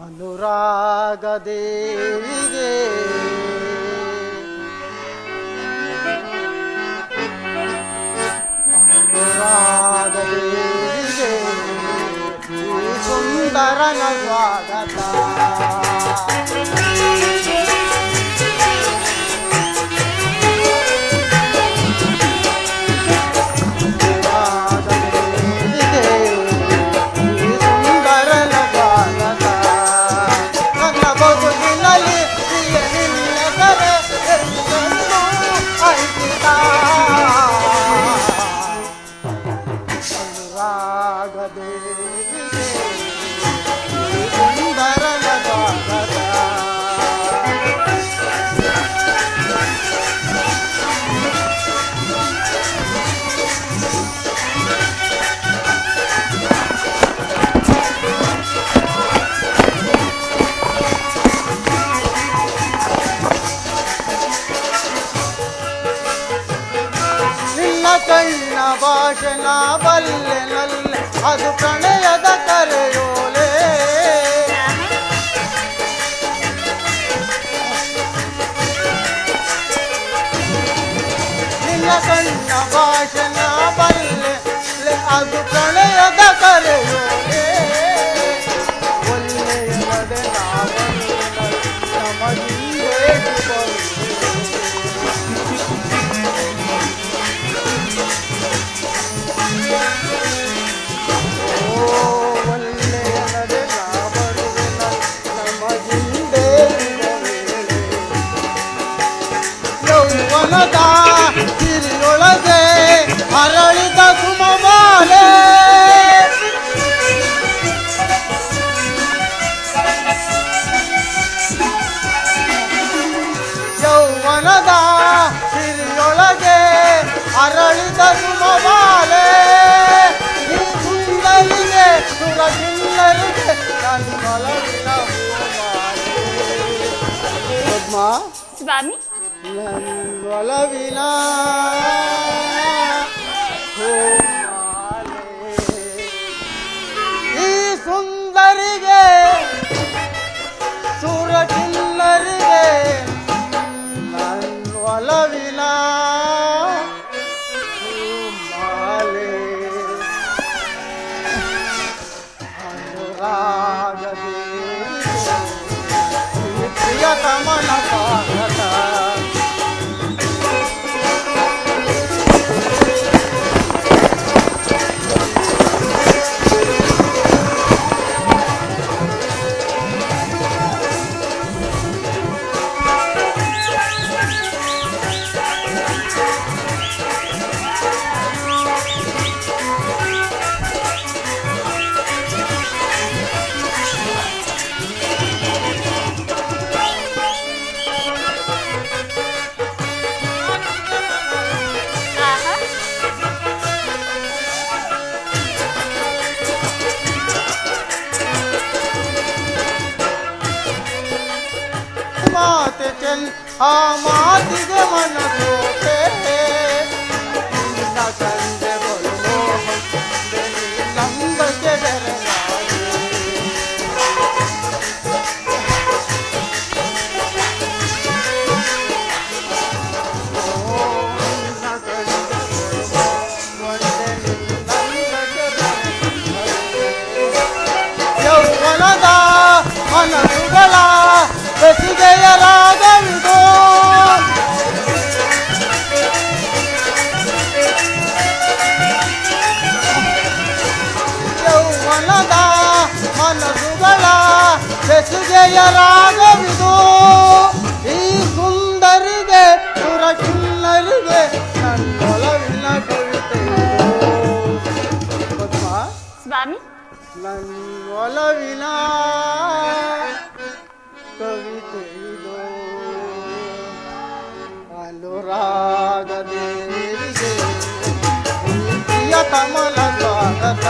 ಅನುರಾಗ ದೇವಿಗೆ ಅನುರಾಗ ದೇವಿಗೆ ಈ ಸುಂದರನ ಸ್ವಾಗತ. ಕಣ್ಣ ಭಾಷಣ ಬಲ್ಲೆ ನಲ್ಲೆ ಅದು ಪ್ರಣಯದ ಕರೆಯೋಲೆ. ನಿನ್ನ ಕಣ್ಣ ಭಾಷಣ ಬಲ್ಲೆ ಅದು ಪ್ರಣಯದ ಕರೆಯೋಲೆ. ಒಳ್ಳೆಯ ನಡೆ ನಮಗಿಂದೇ ಯೌವನದ ಸಿರಿಯೊಳಗೆ ಅರಳಿದ ಸುಮಮಾಲೆ. ಯೌವನದ ಸಿರಿಯೊಳಗೆ ಅರಳಿದ ಸುಮಮಾಲೆ. ಈ ಸುಂದರಿಗೆ ಸುರಗಿಲ್ಲರಿಗೆ ನನ್ನೊಲವಿನ ಹೂಮಾಲೆ. ಪದ್ಮ ಸ್ವಾಮಿ, ನನ್ನೊಲವಿನ ಹೂಮಾಲೆ. ಈ ಸುಂದರಿಗೆ ಸುರಕಿಲ್ಲರಿಗೆ ನನ್ನೊಲವಿನ ಹೂಮಾಲೆ. ಅನುರಾಗ ದೇವಿಗೆ ಪ್ರಿಯತಮನ ಸ್ವಾಗತ. ಮಾತೆ ಚೆಲ್ ಆ ಮಾತಿಗೆ ಮನಸೋತೆ. ನಿನ್ನ ಕಂಡೆ ಬಲು ನಂಬಕ್ಕೆ ಬೆರನಾದೆ. ನಿನ್ನ ಕಂಡೆ ನಂಬಕ್ಕೆ ಬೆರನಾದೆ. ಯೌವನದ ಮನಸ್ಸುಗಳ ಬೆಸಿಗೆಯ ರಾಗವಿದು. ಯೌವನದ ಮನಸ್ಸುಗಳ ಬೆಸಿಗೆಯ ರಾಗವಿದು. ಈ ಸುಂದರಿಗೆ ಸುರಕಿನ್ನರಿಗೆ ನನ್ನೊಲವಿನ ಕವಿತೆ. ಪದ್ಮ ಸ್ವಾಮಿ, ನನ್ನೊಲವಿನ ಕವಿತೆ ಇದು. ಅನುರಾಗ ದೇವಿಗೆ ಪ್ರಿಯತಮನ ಸ್ವಾಗತ.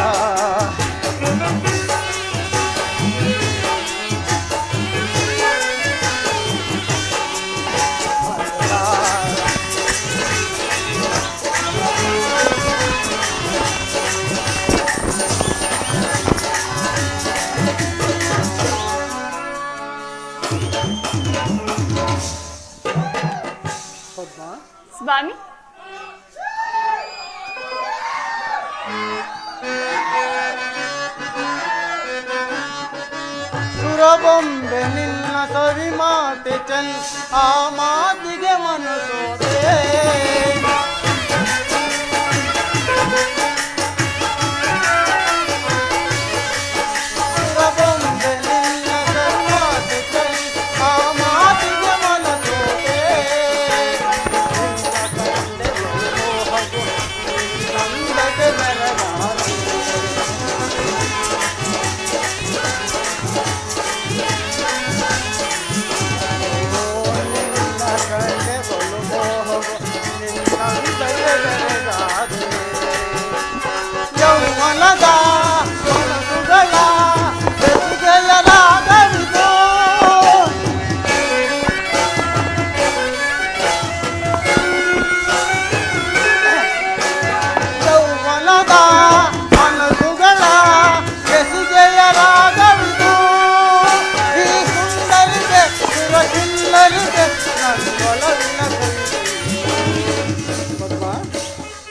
ಸ್ವಾಮಿ, ಸುರಬೊಂಬೆ ನಿನ್ನ ಸವಿ ಮಾತೆ ಚೆನ್ನ ಆ ಮಾತಿಗೆ ಮನಸೋದೆ ಸುರಬೊಂಬೆ ನಿನ್ನ ಸವಿ ಮಾತೆ ಚೆನ್ನ ಆ ಮಾತಿಗೆ ಮನಸೋದೆ ನಿನ್ನ ಕಂಡೆ ಮೋಹವು ನಂದಗೆ ಮೆರಗಾದೆ ಯೌವನದ ಸೊಗಸುಗಳ ಬೆಸುಗೆಯ ರಾಗವಿದು ಯೌವನದ ಮನಸುಗಳ ಬೆಸುಗೆಯ ರಾಗವಿದು ಈ ಸುಂದರಿಗೆ ಸುರಕಿಲ್ಲರಿಗೆ ನನ್ನೊಳಗಿನ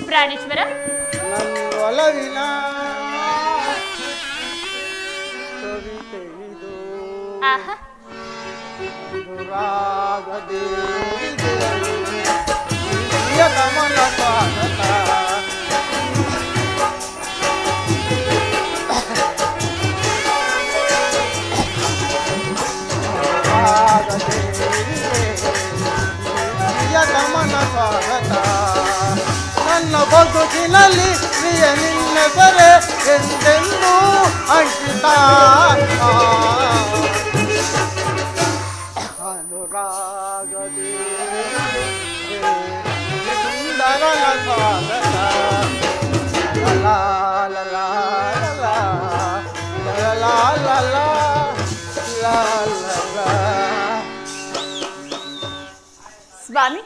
ಪ್ರಾಣೇಶ್ವರ, ನನ್ನೊಲವಿನ ಕವಿತೆಯಿದು ಆಹಾ, ಕಮಲ ಸ್ವಾಗತ ಕಮಲ ಸ್ವಾಗತ ನನ್ನ ಬದುಕಿನಲ್ಲಿ ಪ್ರಿಯ ನಿನ್ನ ಬರೆ ಎಂದೆಂದೂ ಅಂಕಿತ ಅನುರಾಗದೇ ಸುಂದರನ ಸ್ವಾಗತ ಲಾ ಲಾ ಲಾ ಲಾ ಲಾ ಲಾ ಲಾ ಲಾ ಲಾ. ಸ್ವಾಮಿ,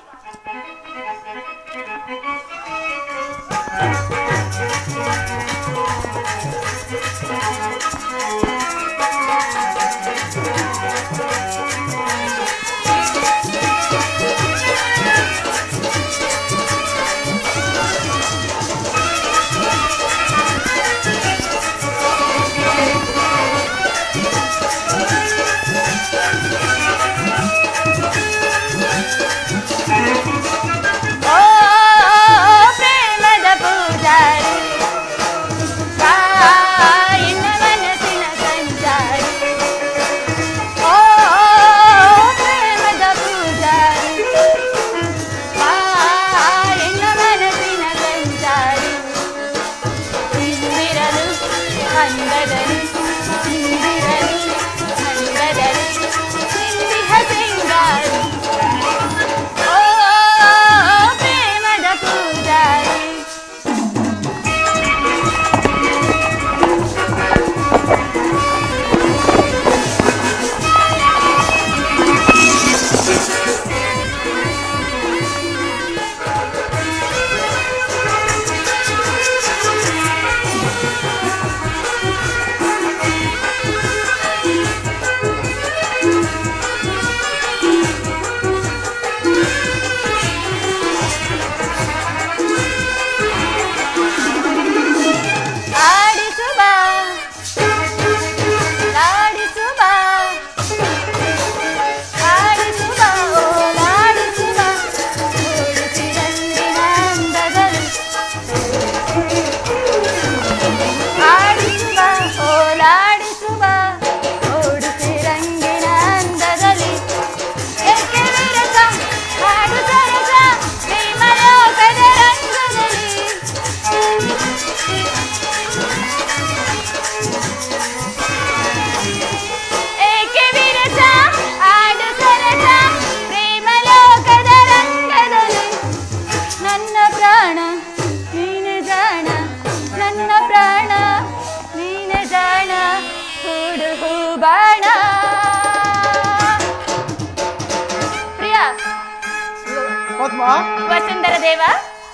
ಪದ್ಮ ವಸುಂಧರ ದೇವ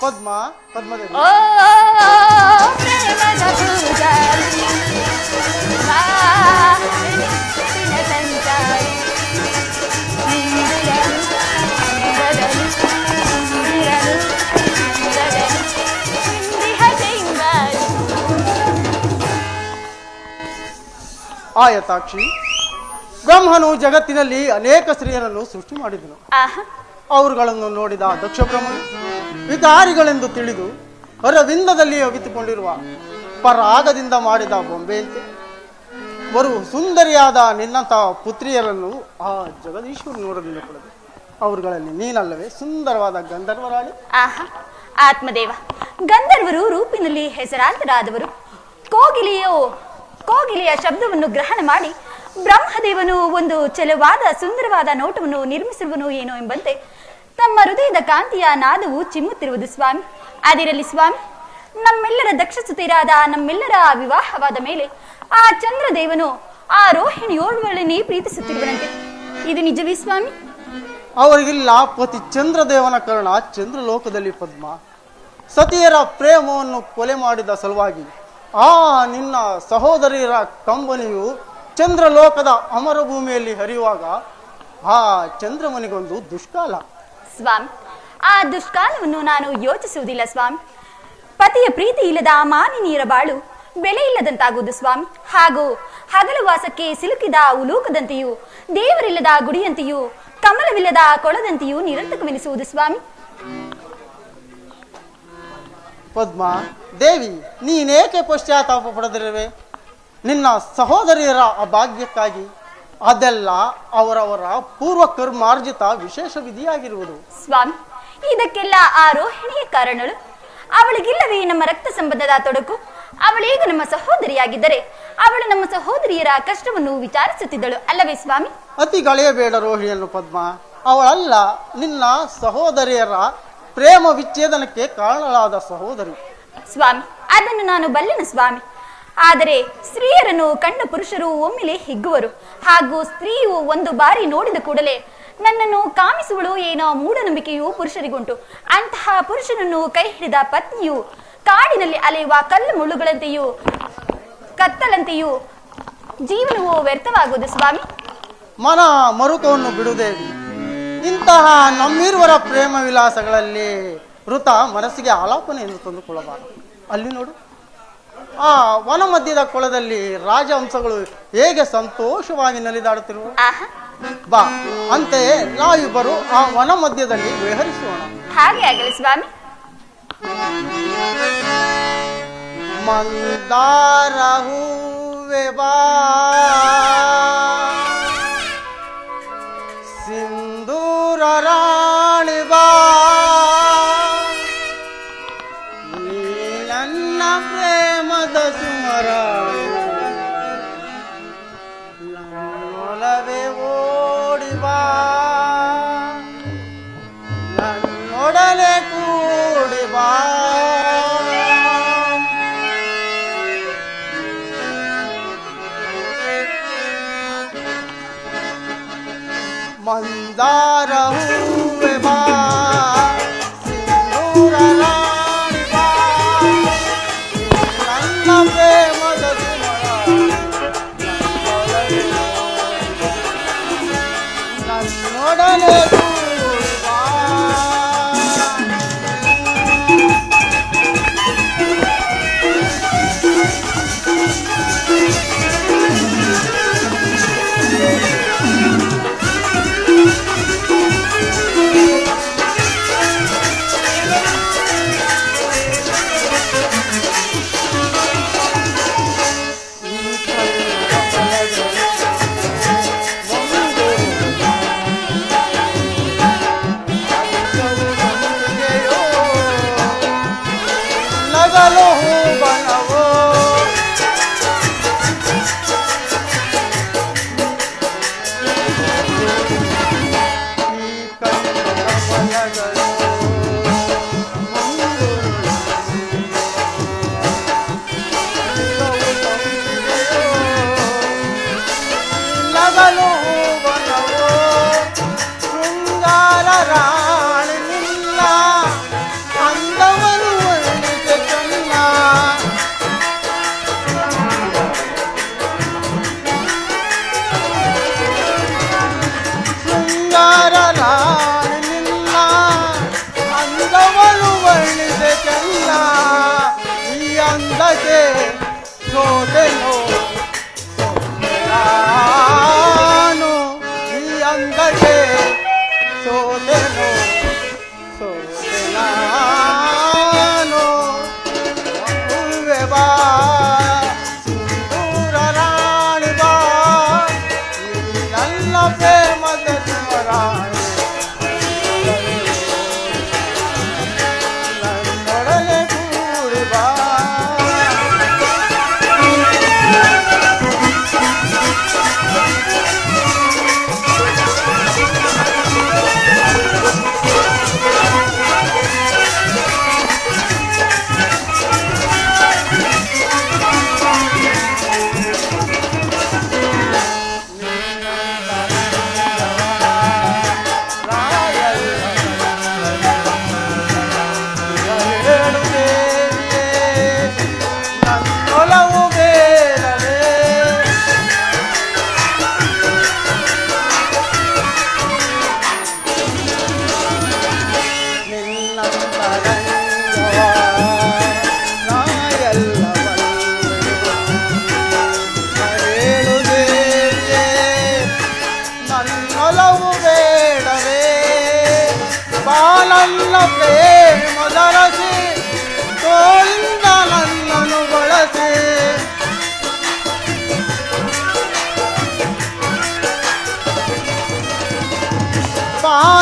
ಪದ್ಮ ಪದ್ಮದೇವಿ ಓ ಪ್ರೇಮದ ಪೂಜಾರಿ ಬಾ ನಿನ್ನ ಸಂಚಾರಿ ನಿಂದಿರಲು ಆಯತಾಕ್ಷಿ, ಬ್ರಹ್ಮನು ಜಗತ್ತಿನಲ್ಲಿ ಅನೇಕ ಸ್ತ್ರೀಯರನ್ನು ಸೃಷ್ಟಿ ಮಾಡಿದನು. ಆಹಾ ಅವರುಗಳನ್ನು ನೋಡಿದ ದಕ್ಷ ಬ್ರಹ್ಮನು ವಿಕಾರಿಗಳೆಂದು ತಿಳಿದು ಅರವಿಂದದಲ್ಲಿ ಅವಿತುಕೊಂಡಿರುವ ಪರಾಗದಿಂದ ಮಾಡಿದ ಬೊಂಬೆಯಂತೆ ಬರು ಸುಂದರಿಯಾದ ನಿನ್ನಂತಹ ಪುತ್ರಿಯರನ್ನು ಆ ಜಗದೀಶ್ವರ ನೋಡದಿಂದ ಪಡೆದು ಅವರುಗಳಲ್ಲಿ ನೀನಲ್ಲವೇ ಸುಂದರವಾದ ಗಂಧರ್ವರಾಳಿ? ಆಹಾ ಆತ್ಮದೇವ, ಗಂಧರ್ವರು ರೂಪಿನಲ್ಲಿ ಹೆಸರಾಂತರಾದವರು. ಕೋಗಿಲೆಯ ಶಬ್ದವನ್ನು ಗ್ರಹಣ ಮಾಡಿ ಬ್ರಹ್ಮದೇವನು ಒಂದು ಚೆಲುವಾದ ಸುಂದರವಾದ ನೋಟವನ್ನು ನಿರ್ಮಿಸಿರುವನು ಏನೋ ಎಂಬಂತೆ ತಮ್ಮ ಹೃದಯದ ಕಾಂತಿಯ ನಾದವು ಚಿಮ್ಮುತ್ತಿರುವುದು ಸ್ವಾಮಿ. ಅದಿರಲಿ ಸ್ವಾಮಿ, ನಮ್ಮೆಲ್ಲರ ದಕ್ಷಸುತೆಯರಾದ ನಮ್ಮೆಲ್ಲರ ವಿವಾಹವಾದ ಮೇಲೆ ಆ ಚಂದ್ರದೇವನು ಆ ರೋಹಿಣಿಯೋರ್ವಳನ್ನೇ ಪ್ರೀತಿಸುತ್ತಿರುವನಂತೆ. ಇದು ನಿಜವೇ ಸ್ವಾಮಿ? ಅವರಿಗಿಲ್ಲ ಪತಿ ಚಂದ್ರದೇವನ ಕಾರಣ ಚಂದ್ರಲೋಕದಲ್ಲಿ ಪದ್ಮ. ಸತಿಯರ ಪ್ರೇಮವನ್ನು ಕೊಲೆ ಮಾಡಿದ ಸಲುವಾಗಿ ಆ ನಿನ್ನ ಸಹೋದರಿಯರ ಕಂಬನಿಯು ಚಂದ್ರಲೋಕದ ಅಮರಭೂಮಿಯಲ್ಲಿ ಹರಿಯುವಾಗ ಆ ಚಂದ್ರಮನಿಗೊಂದು ದುಷ್ಕಾಲ. ಸ್ವಾಮಿ, ಆ ದುಷ್ಕಾಲವನ್ನು ನಾನು ಯೋಚಿಸುವುದಿಲ್ಲ ಸ್ವಾಮಿ. ಪತಿಯ ಪ್ರೀತಿ ಇಲ್ಲದ ಮಾನಿನಿಯರ ಬಾಳು ಬೆಲೆ ಇಲ್ಲದಂತಾಗುವುದು ಸ್ವಾಮಿ. ಹಾಗೂ ಹಗಲು ವಾಸಕ್ಕೆ ಸಿಲುಕಿದ ಉಲೂಕದಂತೆಯೂ ದೇವರಿಲ್ಲದ ಗುಡಿಯಂತೆಯೂ ಕಮಲವಿಲ್ಲದ ಕೊಳದಂತೆಯೂ ನಿರಂತಕವೆನಿಸುವುದು ಸ್ವಾಮಿ. ಪದ್ಮ ದೇವಿ, ನೀನೇಕೆ ಪಶ್ಚಾತ್ತಾಪ ಪಡೆದಿರುವೆ? ನಿನ್ನ ಸಹೋದರಿಯರ ಅಭಾಗ್ಯಕ್ಕಾಗಿ ಅದೆಲ್ಲ ಅವರವರ ಪೂರ್ವ ಕರ್ಮಾರ್ಜಿತ ವಿಶೇಷ ವಿಧಿಯಾಗಿರುವುದು ಸ್ವಾಮಿ. ಇದಕ್ಕೆಲ್ಲ ಆ ರೋಹಿಣಿಯ ಕಾರಣಳು. ಅವಳಿಗಿಲ್ಲವೇ ನಮ್ಮ ರಕ್ತ ಸಂಬಂಧದ ತೊಡಕು? ಅವಳೀಗ ನಮ್ಮ ಸಹೋದರಿಯಾಗಿದ್ದರೆ ಅವಳು ನಮ್ಮ ಸಹೋದರಿಯರ ಕಷ್ಟವನ್ನು ವಿಚಾರಿಸುತ್ತಿದ್ದಳು ಅಲ್ಲವೇ ಸ್ವಾಮಿ? ಅತಿ ಗಳೆಯಬೇಡ ರೋಹಿಣಿಯನ್ನು ಪದ್ಮ. ಅವಳಲ್ಲ ನಿನ್ನ ಸಹೋದರಿಯರ ಪ್ರೇಮ ವಿಚ್ಛೇದನಕ್ಕೆ ಕಾರಣಳಾದ ಸಹೋದರಿ. ಸ್ವಾಮಿ, ಅದನ್ನು ನಾನು ಬಲ್ಲೆನು ಸ್ವಾಮಿ. ಆದರೆ ಸ್ತ್ರೀಯರನ್ನು ಕಂಡ ಪುರುಷರು ಒಮ್ಮೆಲೆ ಹಿಗ್ಗುವರು. ಹಾಗೂ ಸ್ತ್ರೀಯು ಒಂದು ಬಾರಿ ನೋಡಿದ ಕೂಡಲೇ ನನ್ನನ್ನು ಕಾಮಿಸುವಳು ಏನೋ ಮೂಢನಂಬಿಕೆಯು ಪುರುಷರಿಗುಂಟು. ಅಂತಹ ಪುರುಷನನ್ನು ಕೈ ಹಿಡಿದ ಪತ್ನಿಯು ಕಾಡಿನಲ್ಲಿ ಅಲೆಯುವ ಕಲ್ಲು ಮುಳ್ಳುಗಳಂತೆಯೂ ಕತ್ತಲಂತೆಯೂ ಜೀವನವು ವ್ಯರ್ಥವಾಗುವುದು ಸ್ವಾಮಿ. ಮನ ಮರುಕವನ್ನು ಬಿಡುವುದೇವಿ. ಇಂತಹ ನಮ್ಮಿರುವರ ಪ್ರೇಮ ವಿಲಾಸಗಳಲ್ಲಿ ವೃತ ಮನಸ್ಸಿಗೆ ಆಲಾಪನೆ ಎಂದು ತಂದುಕೊಳ್ಳಬಾರದು. ಅಲ್ಲಿ ನೋಡು, ಆ ವನ ಮಧ್ಯದ ಕೊಳದಲ್ಲಿ ರಾಜಹಂಸಗಳು ಹೇಗೆ ಸಂತೋಷವಾಗಿ ನಲಿದಾಡುತ್ತಿರುವ. ಬಾ, ಅಂತೆಯೇ ನಾವಿಬ್ಬರು ಆ ವನ ಮಧ್ಯದಲ್ಲಿ ವಿಹರಿಸೋಣ. ಹಾಗೆ ಆಗಲಿ ಸ್ವಾಮಿ. ಮಂದಾರ ಹೂವೆ ಬಾ, ಸಿಂಧೂರ ರಾಣಿ ಬಾ, ನೀ ನನ್ನ ಪ್ರೇಮದ ಸುಮರಾಣಿ, ನನ್ನೊಲವೇ ಓಡಿ ಬಾ, ನನ್ನೊಡನೆ ಕೂಡಿ ಬಾ. ಮಂದಾರ ಹೂವೆ ಬಾ, ಸಿಂಧೂರ ರಾಣಿ ಬಾ, ನನ್ನ ಪ್ರೇಮದ ಸುಮರಾಣಿ, ನನ್ನೊಡನೆ ಕೂಡಿ ಬಾ. ನನ್ನ ಪ್ರೇಮದ ರಸಿ ತೋಳಿಂದ ನನ್ನನ್ನು ಬಳಸಿ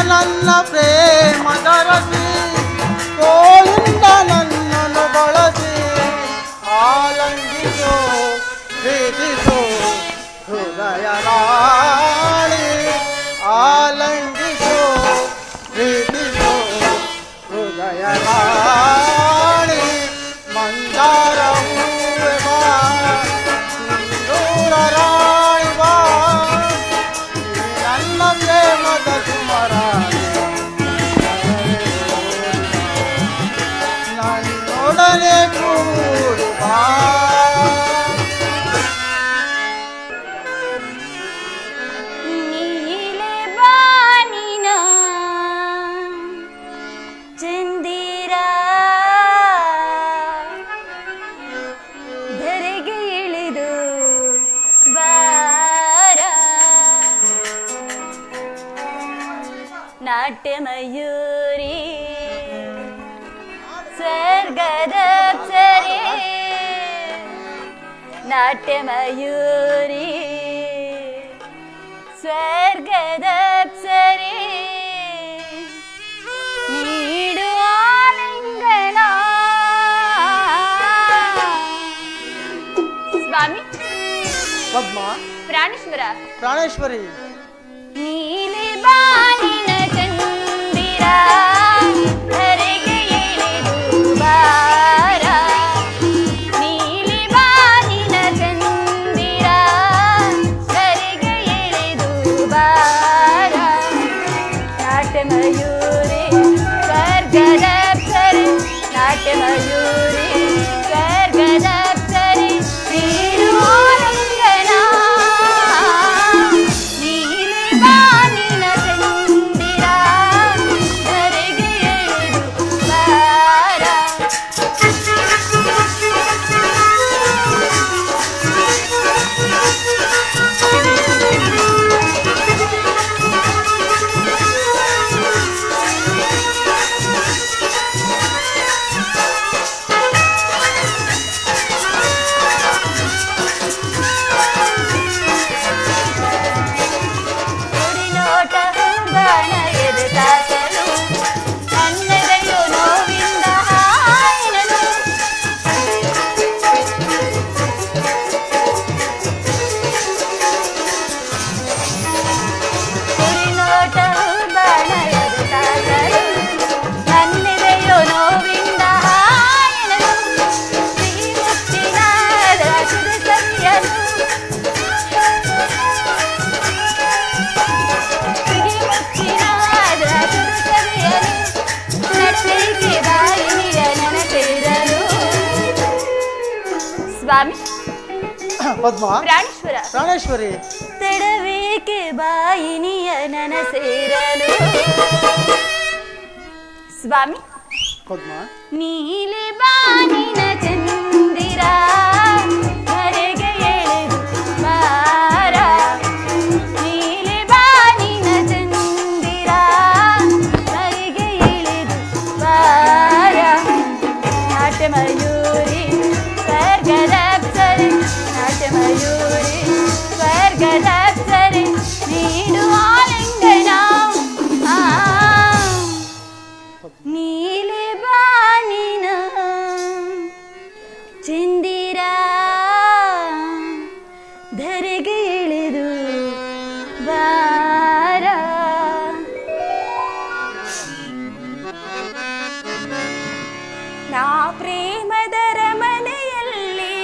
ನನ್ನ ಪ್ರೇಮದ ರಸಿ ತೋಳಿಂದ ನನ್ನನ್ನು ಬಳಸಿ ಆಲಂಗಿಸೋ ಪ್ರೀತಿಸೋ ಹೃದಯ ರಾಣಿ ಆಲಂಗಿಸೋ ಪ್ರೀತಿಸೋ ಹೃದಯ ರಾಣಿ ಮಂದಾರ ಹೂವೆ ಬಾ ಸಿಂಧೂರ ರಾಣಿ ಬಾ ನನ್ನ ಪ್ರೇಮದ ಸುಮರಾಣಿ ನನ್ನೊಡನೆ ಕೂಡಿ ಬಾ ನಾಟ್ಯಮಯೂರಿ ಸ್ವರ್ಗದಪ್ಸರೆ ನಾಟ್ಯಮಯೂರಿ ಸ್ವರ್ಗದಪ್ಸರೆ ನೀಡುವ ಲಿಂಗನ ಸ್ವಾಮಿ ಪದ್ಮ ಪ್ರಾಣೇಶ್ವರ ಪ್ರಾಣೇಶ್ವರಿ ನೀಲಿ ಬಾನಿನ ಚಂದಿರ ಧರೆಗೆ ಇಳಿದು ಬಾರ ನೀಲಿ ಬಾನಿನ ಚಂದಿರ ಧರೆಗೆ ಇಳಿದು ಬಾರ ನಾಟ್ಯಮಯೂರಿ ಸ್ವರ್ಗದಪ್ಸರೆ ನಾಟ್ಯಮಯೂರಿ ಸ್ವರ್ಗದಪ್ಸರೆ ನೀಡುವ ಲಿಂಗನ ಬಾನಿನ ಚಂದಿರ ಧರೆಗೆ ಇಳಿದು ಬಾರ ಬಾಣ ಎದುರಾಸಲು ನನ್ನದೆಯೋ ನೋವಿಂದ ಹಾಯನನು ಕುರಿನೋಟ ಬಾಣ ಎದುರಾಸಲು ನನ್ನದೆಯೋ ನೋವಿಂದ ಹಾಯನನು ಶ್ರೀಮುಕ್ತಿನಾದ ಸುರಸರಿಯನು ಸ್ವಾಮಿ ಪದ್ಮ ಪ್ರಾಣೇಶ್ವರ ಪ್ರಾಣೇಶ್ವರಿ ತಡವೇಕೆ ಬಾಯಿನಿಯ ನನ ಸೇರಲು ಸ್ವಾಮಿ ಪದ್ಮ ನೀಲಿ ಬಾನಿನ ಚಂದಿರ ಧರೆಗೆ ಎಳೆದು ಬಾರ ನೀಲಿ ಬಾನಿನ ಚಂದಿರ ಧರೆಗೆ ಇಳಿದು ಬಾರ ನಾಟ್ಯಮಯೂರಿ ಸ್ವರ್ಗದಪ್ಸರೆ ನಾಟ್ಯಮಯೂರಿ ಸ್ವರ್ಗದಪ್ಸರೆ ನೀಡುವ ಲಿಂಗನ ನೀಲಿ ಬಾನಿನ ಚಂದಿರ ಧರೆಗೆ ಇಳಿದು ಬಾರ ನಾ ಪ್ರೇಮದರ ಮನೆಯಲ್ಲಿ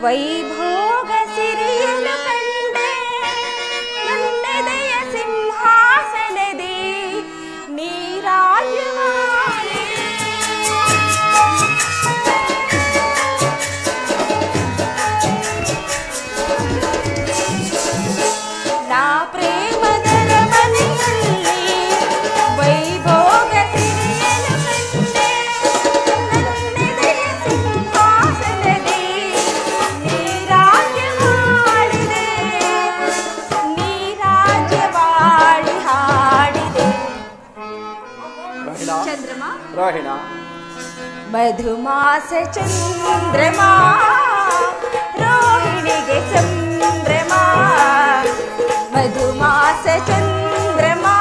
ವೈಭೋಗ ಸಿರಿಯಲು ಕಂಡೆ ನನ್ನೆದೆಯ ಸಿಂಹಾಸನದಿ ನೀರಾಜಮಾನೆ ನಾ ಪ್ರೇಮದರ ಮನೆಯಲ್ಲಿ ವೈಭೋಗ ಸಿರಿಯಲು ಕಂಡೆ ನನ್ನೆದೆಯ ಸಿಂಹಾಸನದಿ ನೀರಾಜಮಾನೆ ರೋಹಿಣ ಮಧುಮಾಸ ಚಂದ್ರಮಾ ರೋಹಿಣಿಗೆ ಚಂದ್ರಮಾ ಮಧುಮಾಸ ಚಂದ್ರಮಾ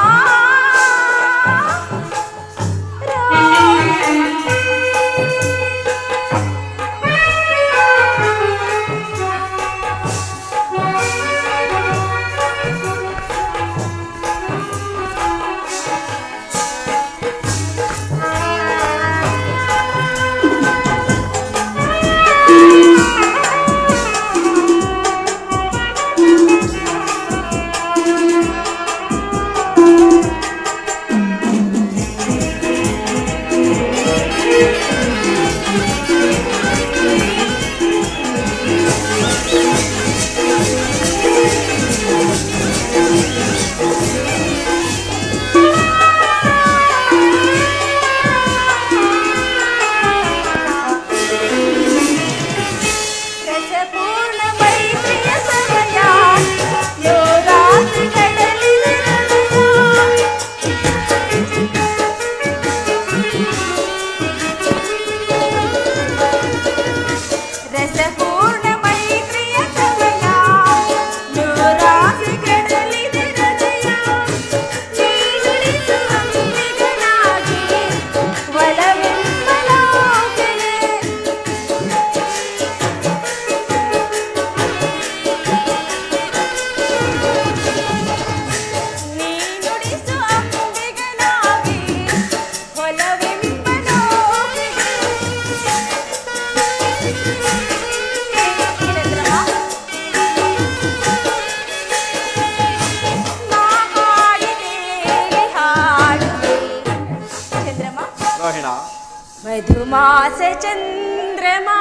ಮಧುಮಾಸ ಚಂದ್ರಮಾ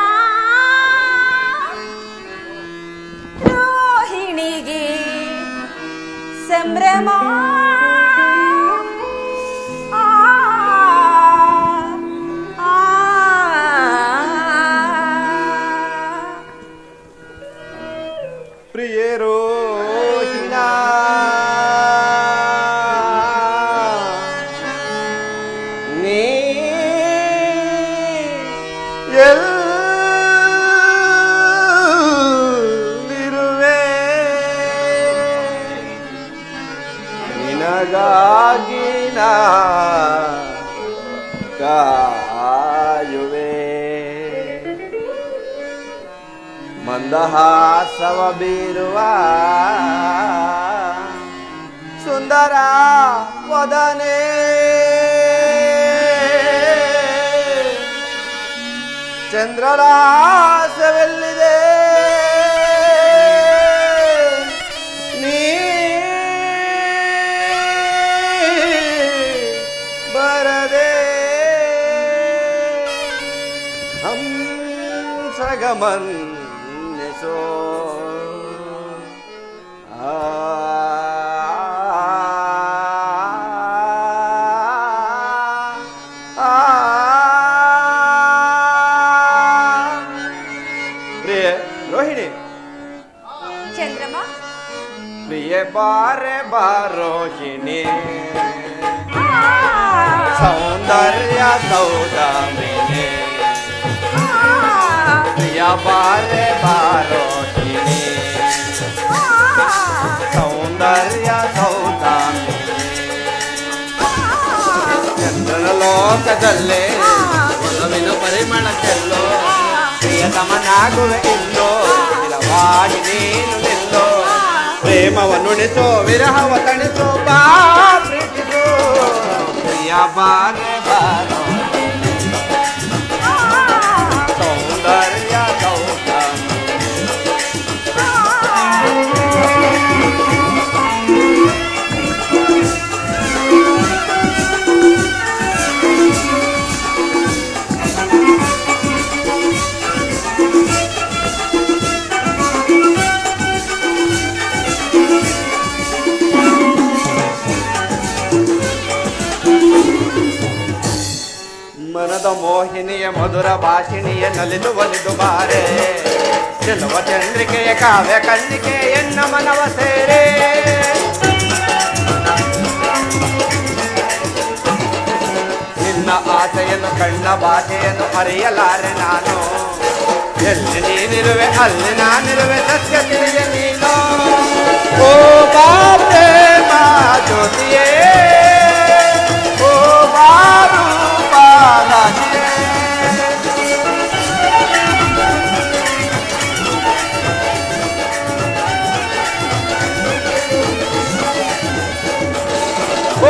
ರೋಹಿಣಿಗೆ ಸಂಭ್ರಮ ಪ್ರಿಯೇ ರೋಹಿಣ ನೀ ಎಲ್ಲಿರುವೆ ನಿನಗಾಗಿ ನಾ ಕಾಯುವೆ ಮಂದಹಾಸವ ಬೀರುವ ಸುಂದರ ವದನೆ ಚಂದ್ರರಾಸವೆಲ್ಲಿದೆ ನೀ ಬರದೆ ಹಂಸಗಮನ್ನಿಸೋ ರೋಹಿಣಿ ಚಂದ್ರಮ ಪ್ರಿಯ ಬಾರೆ ಬಾರೋಹಿಣಿ ಸೌಂದರ್ಯ ಸೌದಾಮಿನಿ ಪ್ರಿಯ ಬಾರೆ ಬಾರೋಹಿಣಿ ಸೌಂದರ್ಯ ಸೌದಾಮಿನಿ ಚಂದ್ರನ ಲೋಕದಲ್ಲೇ ಒಲವಿನ ಪರಿಮಳ ಚೆಲ್ಲೋ ಪ್ರಿಯತಮನಾಗುವೆ ಇಲ್ಲೋ ಸ್ಥಿರವಾಗಿ ನೀನು ನಿಲ್ಲೋ ಪ್ರೇಮವನ್ನುಣಿಸೋ ವಿರಹವ ತಣಿಸೋ ಬಾ ಪ್ರೀತಿಸೋ ಪ್ರಿಯ ಬಾರೆ ಬಾರೋ ಸೌಂದರ್ಯ ಸೌದಾಮಿನಿ ಮನದ ಮೋಹಿನಿಯ ಮಧುರ ಭಾಷಿಣಿಯ ನಲಿದು ಒಲಿದು ಬಾರೆ ಚೆಲುವ ಚಂದ್ರಿಕೆಯ ಕಾವ್ಯ ಕನ್ನಿಕೆ ಎನ್ನ ಮನವ ಸೇರೆ ನಿನ್ನ ಆಸೆಯ ಕಣ್ಣ ಭಾಷೆಯನ್ನು ಅರಿಯಲಾರೆ ನಾನು. ಎಲ್ಲಿ ನೀನಿರುವೆ ಅಲ್ಲಿ ನಾನಿರುವೆ ಸತ್ಯ ತಿಳಿಯ ನೀನು. ಓ ಬಾತೆ ಮಾ ಜ್ಯೋತಿಯೇ, ಓ ಬಾರು ಬಾಲಾಜಿಯೇ.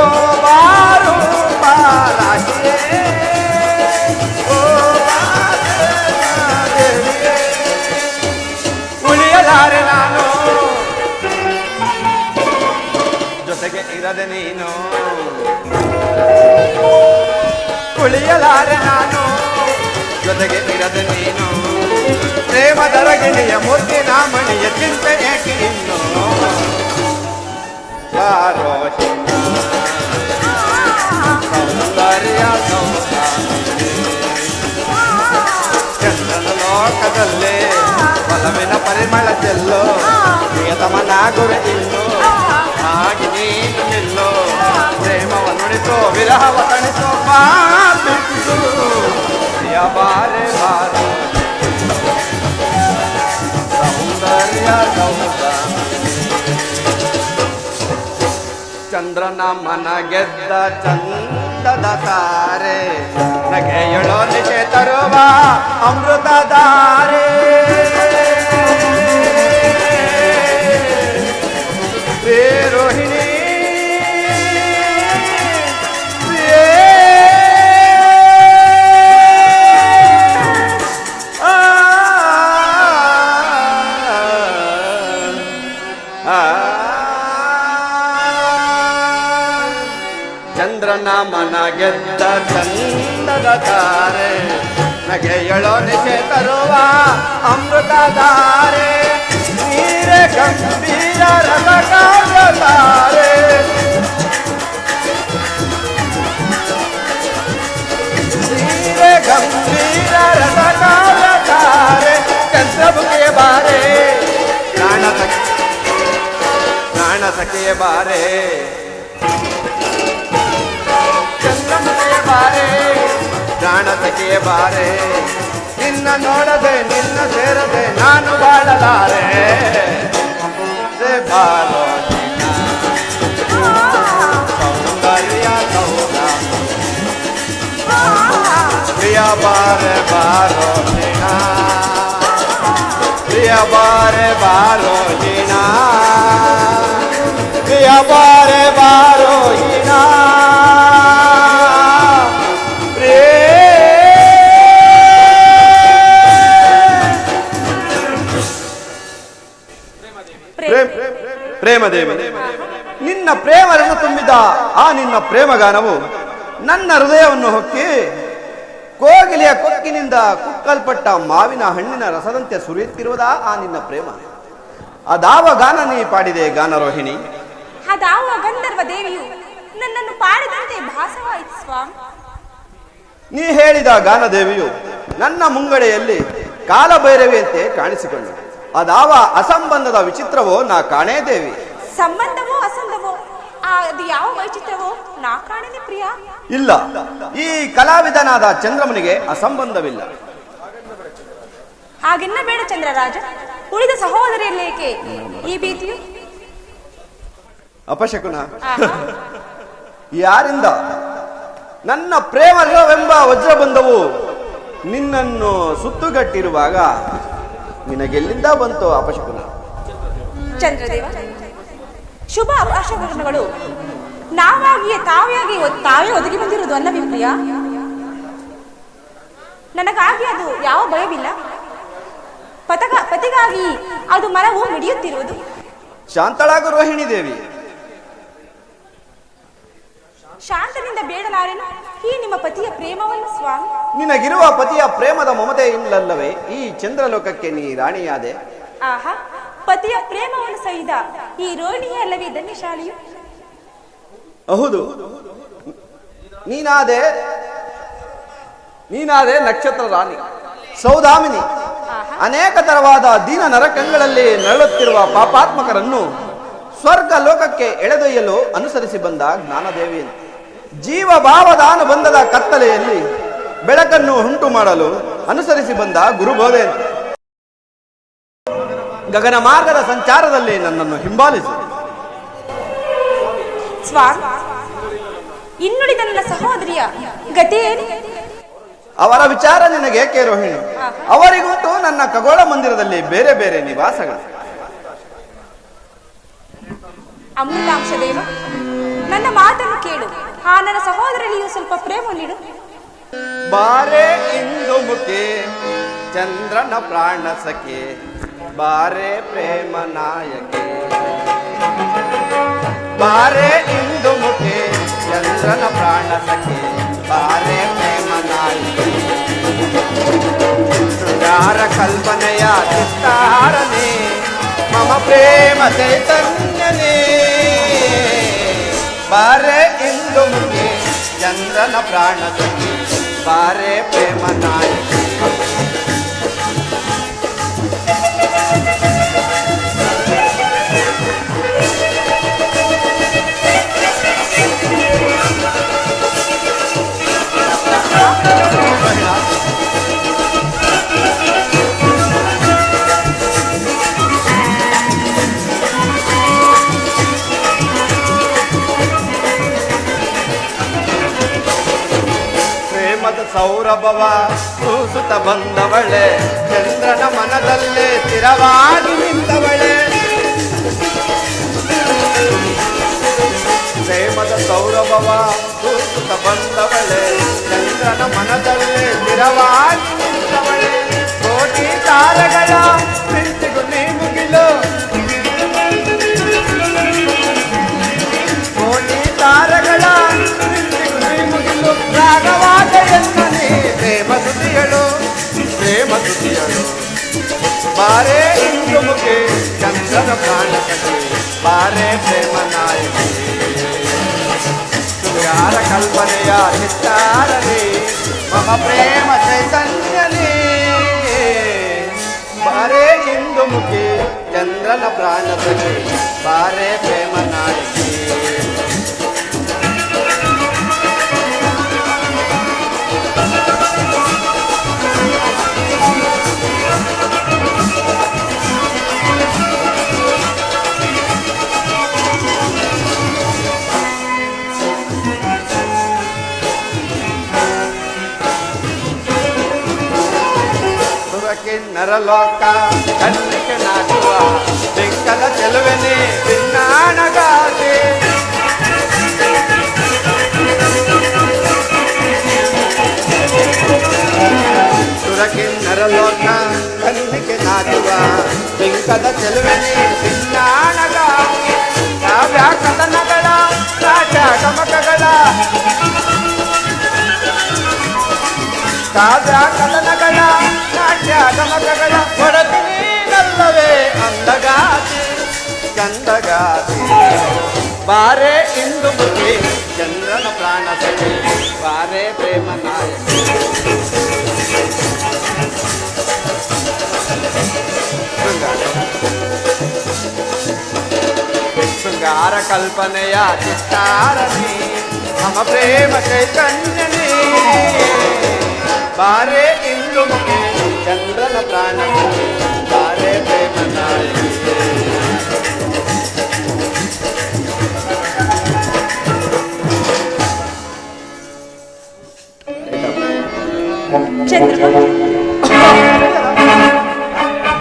ಓ ಬಾರು ಬಾಲಾಜಿಯೇ, ಓ ಬಾದೇವಿಯೇ. ಉಳಿಯಲಾರೆ ನಾನು ಜೊತೆಗೆ ಇರದೆ ನೀನು. ಉಳಿಯಲಾರೆ ನಾನು ಜೊತೆಗೆ ಇರದೆ ನೀನು. ಪ್ರೇಮದರಗಿಣಿಯ ಮುತ್ತಿನ ಮಣಿಯ ಚಿಂತೆ ಏಕೆ ಇನ್ನು. ಬಾರೋ ಸೌಂದರ್ಯ ಸೌಂದರ್ಯ ಚಂದ್ರನ ಲೋಕದಲ್ಲಿ ಬಲವಿನ ಪರಿಮಳ ಚೆಲ್ಲೋ. ಪ್ರಿಯತಮನಾಗುವೆ ಇನ್ನು ಹಾಗೆ ನೀನು ನಿಲ್ಲೋ. ಪ್ರೇಮವ ನುಡಿಸೋ ವಿರಹವ ತಣಿಸೋ ಮಾತು ಪ್ರಿಯ ಬಾರೆ ಬಾರೋ ಸೌಂದರ್ಯ ಸೌಂದರ್ಯ. ಚಂದ್ರನ ಮನ ಗೆದ್ದ ಚಂದದ ತಾರೆ ನಗೆಯೊಳೋ ನಿಶೆ ತರುವ ಅಮೃತಧಾರೆ. ರೋಹಿಣಿ ಚಂದ್ರನ ಮನ ಗೆದ್ದ ಚಂದದ ತಾರೆ ನಗೆಯಳೋ ನಿಶೆ ತರುವ ಅಮೃತಧಾರೆ. ನೀರೆ ಗಂಭೀರ ರಸಕಾವ್ಯತಾರೆ. ನೀರೆ ಗಂಭೀರ ರಸಕಾವ್ಯತಾರೆ. ಚಂದ್ರಮುಖಿಯ ಬಾರೆ ಪ್ರಾಣ ಸಖಿಯ ಬಾರೆ. ಚಂದ್ರಮುಖಿಯ ಬಾರೆ ಪ್ರಾಣ ಸಖಿಯ ಬಾರೆ. ನಿನ್ನ ನೋಡದೆ ನಿನ್ನ ಸೇರದೆ ನಾನು ಬಾಳಲಾರೆ. ಬಾರೋ ಸೌಂದರ್ಯ ಸೌಂದರ್ಯ ಪ್ರಿಯ ಬಾರೆ ಬಾರೋ ಜೀಣ. ಪ್ರಿಯ ಬಾರೆ ಬಾರೋ ಜೀಣ. ಪ್ರಿಯ ಬಾರೆ ಬಾರೋ ಜೀಣ. ಪ್ರೇಮದೇವಿ, ನಿನ್ನ ಪ್ರೇಮರನ್ನು ತುಂಬಿದ ಆ ನಿನ್ನ ಪ್ರೇಮಗಾನವು ನನ್ನ ಹೃದಯವನ್ನು ಹೊಕ್ಕಿ ಕೋಗಿಲೆಯ ಕೊಕ್ಕಿನಿಂದ ಕುಕ್ಕಲ್ಪಟ್ಟ ಮಾವಿನ ಹಣ್ಣಿನ ರಸದಂತೆ ಸುರಿಯುತ್ತಿರುವುದಾ ಆ ನಿನ್ನ ಪ್ರೇಮ. ಅದಾವ ಗಾನ ನೀ ಪಾಡಿದೆ ಗಾನರೋಹಿಣಿ. ಅದಾವ ಗಂಧರ್ವ ದೇವಿಯು ನನ್ನನ್ನು ಪಾಡಿದಂತೆ ಭಾಸವಾಯಿತು ಸ್ವಾಮಿ. ನೀ ಹೇಳಿದ ಗಾನದೇವಿಯು ನನ್ನ ಮುಂಗಡೆಯಲ್ಲಿ ಕಾಲಭೈರವಿಯಂತೆ ಕಾಣಿಸಿಕೊಂಡು ಅದಾವ ಅಸಂಬಂಧದ ವಿಚಿತ್ರವೋ ನಾ ಕಾಣೇ ದೇವಿ. ಸಂಬಂಧವೋ ಅಸಂಬಂಧವೋ ಅದು ಯಾವ ವೈಚಿತ್ರವೋ ನಾ ಕಾಣನೆ ಪ್ರಿಯ. ಇಲ್ಲ, ಈ ಕಲಾವಿದನಾದ ಚಂದ್ರಮನಿಗೆ ಅಸಂಬಂಧವಿಲ್ಲ. ಹಾಗೆನ್ನ ಬೇಡ ಚಂದ್ರರಾಜ. ಉಳಿದ ಸಹೋದರಿಯಲ್ಲೇಕೆ ಈ ಭೀತಿಯು? ಅಪಶಕುನ ಯಾರಿಂದ? ನನ್ನ ಪ್ರೇಮವೆಂಬ ವಜ್ರಬಂಧವು ನಿನ್ನನ್ನು ಸುತ್ತುಗಟ್ಟಿರುವಾಗ ನಿನಗೆಲ್ಲಿಂದ ಬಂತು ಅಪಶಕುನ? ಚಂದ್ರದೇವ, ಶುಭ ಅಪಶಕುನಗಳು ನಾವಾಗಿಯೇ ತಾವೇ ಒದಗಿ ಬಂದಿರುವುದು ಅಲ್ಲವೇ ಪ್ರಿಯ? ನನಗಾಗಿ ಅದು ಯಾವ ಭಯವಿಲ್ಲ. ಪತಿಗಾಗಿ ಅದು ಮರವು ಮಿಡಿಯುತ್ತಿರುವುದು. ಶಾಂತಳಾಗು ರೋಹಿಣಿ ದೇವಿ. ಶಾಂತನಿಂದ ಬೇಡಲಾರೆನು ಈ ನಿಮ್ಮ ಪತಿಯ ಪ್ರೇಮವನ್ನು ಸ್ವಾಮಿ. ನಿನಗಿರುವ ಪತಿಯ ಪ್ರೇಮದ ಮಮತೆ ಇಲ್ಲಲ್ಲವೇ ಈ ಚಂದ್ರಲೋಕಕ್ಕೆ ನೀ ರಾಣಿಯಾದೆ? ಆಹಾ, ಪತಿಯ ಪ್ರೇಮವನ್ನು ಸಹಿತ ಈ ರೋಹಿಣಿಯೇ ಅಲ್ಲವೇ ಧನ್ಯಶಾಲಿಯು? ಹೌದು, ನೀನಾದೆ ನಕ್ಷತ್ರ ರಾಣಿ ಸೌದಾಮಿನಿ. ಅನೇಕ ತರವಾದ ದೀನ ನರಕಗಳಲ್ಲಿ ನರಳುತ್ತಿರುವ ಪಾಪಾತ್ಮಕರನ್ನು ಸ್ವರ್ಗ ಲೋಕಕ್ಕೆ ಎಳೆದೊಯ್ಯಲು ಅನುಸರಿಸಿ ಬಂದ ಜ್ಞಾನದೇವಿ. ಜೀವ ಭಾವದ ಅನುಬಂಧದ ಕತ್ತಲೆಯಲ್ಲಿ ಬೆಳಕನ್ನು ಉಂಟು ಮಾಡಲು ಅನುಸರಿಸಿ ಬಂದ ಗುರುಬೋಧೆ. ಗಗನ ಮಾರ್ಗದ ಸಂಚಾರದಲ್ಲಿ ನನ್ನನ್ನು ಹಿಂಬಾಲಿಸಿ. ಸ್ವಾಮಿ, ಇನ್ನುಳಿದ ನನ್ನ ಸಹೋದರಿಯ ಗತಿಯೇನು? ಅವರ ವಿಚಾರ ನಿನಗೇಕೆ ರೋಹಿಣಿ? ಅವರಿಗುಂಟು ನನ್ನ ಖಗೋಳ ಮಂದಿರದಲ್ಲಿ ಬೇರೆ ಬೇರೆ ನಿವಾಸಗಳು. ಅಮೃತಾಂಶ ದೇವ, ನನ್ನ ಮಾತನ್ನು ಕೇಳು. ಆ ನನ್ನ ಸಹೋದರನಿಗೂ ಸ್ವಲ್ಪ ಪ್ರೇಮ ನೀಡು. ಬಾರೆ ಇಂದು ಮುಖೆ ಚಂದ್ರನ ಪ್ರಾಣ ಸಖೆ, ಬಾರೆ ಪ್ರೇಮ ನಾಯಕೆ. ಬಾರೆ ಇಂದು ಮುಖೆ ಚಂದ್ರನ ಪ್ರಾಣ ಸಖೆ, ಬಾರೆ ಪ್ರೇಮ ನಾಯಕೆ. ಶೃಂಗಾರ ಕಲ್ಪನೆಯ ಚಿತ್ತಾರನೆ, ಮಮ ಪ್ರೇಮ ಚೈತನ್ಯನೇ. ಬಾರೆ ಇಂದು ಮುಖೆ ಚಂದ್ರನ ಪ್ರಾಣ ಸಖೆ, ಬಾರೆ ಪ್ರೇಮ ನಾಯಕೆ. ಸೌರಭವ ಸೂಸುತ್ತ ಬಂದವಳೆ, ಚಂದ್ರನ ಮನದಲ್ಲೇ ಸ್ಥಿರವಾಗಿ ನಿಂತವಳೆ. ಪ್ರೇಮದ ಸೌರಭವ ಸೂಸುತ್ತ ಬಂದವಳೆ, ಚಂದ್ರನ ಮನದಲ್ಲೇ ಸ್ಥಿರವಾಗಿ ನಿಂತವಳೆ. ಕೋಟಿ ತಾರಗಳ ಮಿಂಚಿಗೂ ನೀ ಮುಗಿಲು, ಕೋಟಿ ತಾರಗಳ ಮಿಂಚಿಗೂ ನೀ ಮುಗಿಲು. ರಾಗವಾದ ಎನ್ನನೆ ಪ್ರೇಮ ಸುದ್ದಿಗಳು, ಪ್ರೇಮ ಸುದ್ದಿಗಳು. ಬಾರೆ ಇಂದು ಮುಖೆ ಚಂದ್ರನ ಪ್ರಾಣ ಸಖೆ, ಬಾರೆ ಪ್ರೇಮ ನಾಯಕಿ. ಶೃಂಗಾರ ಕಲ್ಪನೆಯ ಚಿತ್ತಾರನೇ, ಮಮ ಪ್ರೇಮ ಚೈತನ್ಯನೇ. ಬಾರೆ ಇಂದು ಮುಖೆ ಚಂದ್ರನ ಪ್ರಾಣ ಸಖೆ, ಬಾರೆ ಪ್ರೇಮ ನಾಯಕಿ. ನರಲೋಕ ಕಣ್ಣಿಗೆ ನಾಚುವ ಬೆಂಕದ ಚೆಲುವೆನೆ ಭಿನ್ನಾಣಗಾದೆ. ಸುರಕಿನ್ನರಲೋಕ ಕಣ್ಣಿಗೆ ನಾಚುವ ಬೆಂಕದ ಚೆಲುವೆನೆ ಭಿನ್ನಾಣಗಾದೆ. ಕಾವ್ಯ ಕಥನಗಳ ನಾಟ ಗಮಕಗಳ, ಕಾವ್ಯ ಕಥನಗಳ ನಾಟ್ಯ ಗಮಕಗಳ ಹೊರತು ನೀನಲ್ಲವೇ ಅಂದಗಾತಿ ಚಂದಗಾತಿ. ಬಾರೆ ಇಂದು ಮುಖೆ ಚಂದ್ರನ ಪ್ರಾಣ ಸಖೆ, ಬಾರೆ ಪ್ರೇಮ ನಾಯಕಿ. ಶೃಂಗಾರ ಕಲ್ಪನೆಯ ಚಿತ್ತಾರನೇ, ಮಮ ಪ್ರೇಮ ಚೈತನ್ಯನೇ. ಬಾರೆ ಇಂದು ಮುಖೆ ಚಂದ್ರನ ಪ್ರಾಣ ಸಖೆ, ಬಾರೆ ಪ್ರೇಮ ನಾಯಕಿ.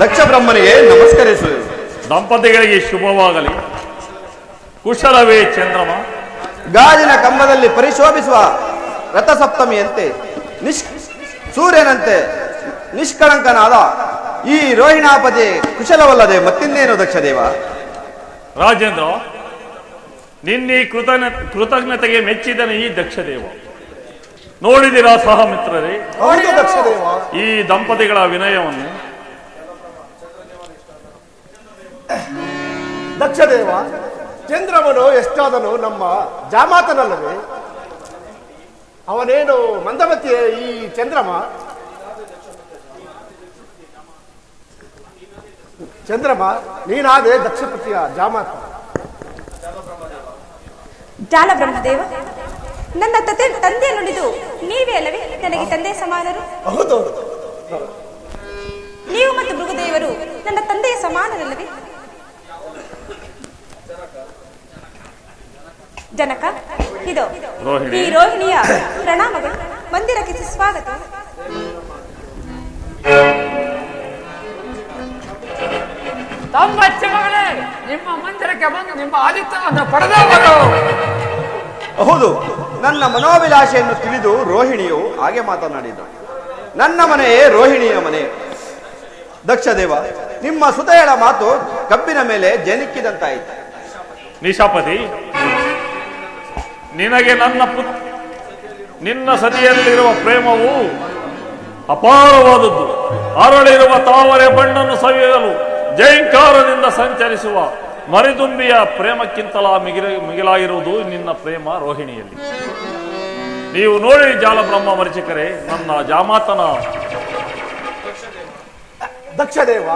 ದಕ್ಷ ಬ್ರಹ್ಮನಿಗೆ ನಮಸ್ಕರಿಸು. ದಂಪತಿಗಳಿಗೆ ಶುಭವಾಗಲಿ. ಕುಶಲವೇ ಚಂದ್ರಮ? ಗಾಜಿನ ಕಂಬದಲ್ಲಿ ಪರಿಶೋಭಿಸುವ ರಥಸಪ್ತಮಿಯಂತೆ ಸೂರ್ಯನಂತೆ ನಿಷ್ಕಳಂಕನಾದ ಈ ರೋಹಿಣಾಪತಿ ಕುಶಲವಲ್ಲದೆ ಮತ್ತಿನ್ನೇನು ದಕ್ಷದೇವ? ರಾಜೇಂದ್ರ, ನಿನ್ನೆ ಕೃತಜ್ಞತೆಗೆ ಮೆಚ್ಚಿದನು ಈ ದಕ್ಷದೇವ. ನೋಡಿದಿರಾ ಸಹಮಿತ್ರರೇ ಈ ದಂಪತಿಗಳ ವಿನಯವನ್ನು? ದಕ್ಷದೇವ, ಚಂದ್ರಮನು ಎಷ್ಟಾದನು ನಮ್ಮ ಜಾಮಾತನಲ್ಲವೇ? ಅವನೇನು ಮಂದಮತಿಯ ಈ ಚಂದ್ರಮ? ಚಂದ್ರಮ, ನೀನಾದೆ ದಕ್ಷಪತಿಯ ಜಾಮಾತ. ಜಾಲ ಬ್ರಹ್ಮದೇವ, ನನ್ನ ತಂದೆಯ ನುಡಿದು ನೀವೇ ಅಲ್ಲವೇ ನನಗೆ ತಂದೆ ಸಮಾನರು? ಹೌದು. ನೀವು ಮತ್ತು ಮೃಗದೇವರು ನನ್ನ ತಂದೆಯ ಸಮಾನರಲ್ಲವೇ? ಜನಕ, ಇದು ಈ ರೋಹಿಣಿಯ ಪ್ರಣಾಮಗಳು. ಮಂದಿರಕ್ಕೆ ಸುಸ್ವಾಗತ. ಮಗಳೇ, ನಿಮ್ಮ ಮಂದಿರಕ್ಕೆ ಬಂದು ನಿಮ್ಮ ಆದಿತ್ಯವನ್ನು ಪಡೆದವರು. ಹೌದು, ನನ್ನ ಮನೋಭಿಲಾಷೆಯನ್ನು ತಿಳಿದು ರೋಹಿಣಿಯು ಹಾಗೆ ಮಾತನಾಡಿದಳು. ನನ್ನ ಮನೆಯೇ ರೋಹಿಣಿಯ ಮನೆ. ದಕ್ಷದೇವ, ನಿಮ್ಮ ಸುತೆಯಳ ಮಾತು ಕಬ್ಬಿನ ಮೇಲೆ ಜನಿಕ್ಕಿದಂತಾಯಿತು. ನಿಶಾಪತಿ, ನಿನಗೆ ನಿನ್ನ ಸತಿಯಲ್ಲಿರುವ ಪ್ರೇಮವು ಅಪಾರವಾದದ್ದು. ಅರಳಿರುವ ತಾವರೆ ಬಣ್ಣನ್ನು ಸವಿಯಲು ಜೈಂಕಾರದಿಂದ ಸಂಚರಿಸುವ ಮರಿದುಂಬಿಯ ಪ್ರೇಮಕ್ಕಿಂತಲ ಮಿಗಿಲಾಗಿರುವುದು ನಿನ್ನ ಪ್ರೇಮ ರೋಹಿಣಿಯಲ್ಲಿ. ನೀವು ನೋಡಿ ಜಾಲಬ್ರಹ್ಮ ಮರಿಚಿಕರೇ, ನನ್ನ ಜಾಮಾತನ ದಕ್ಷದೇವ,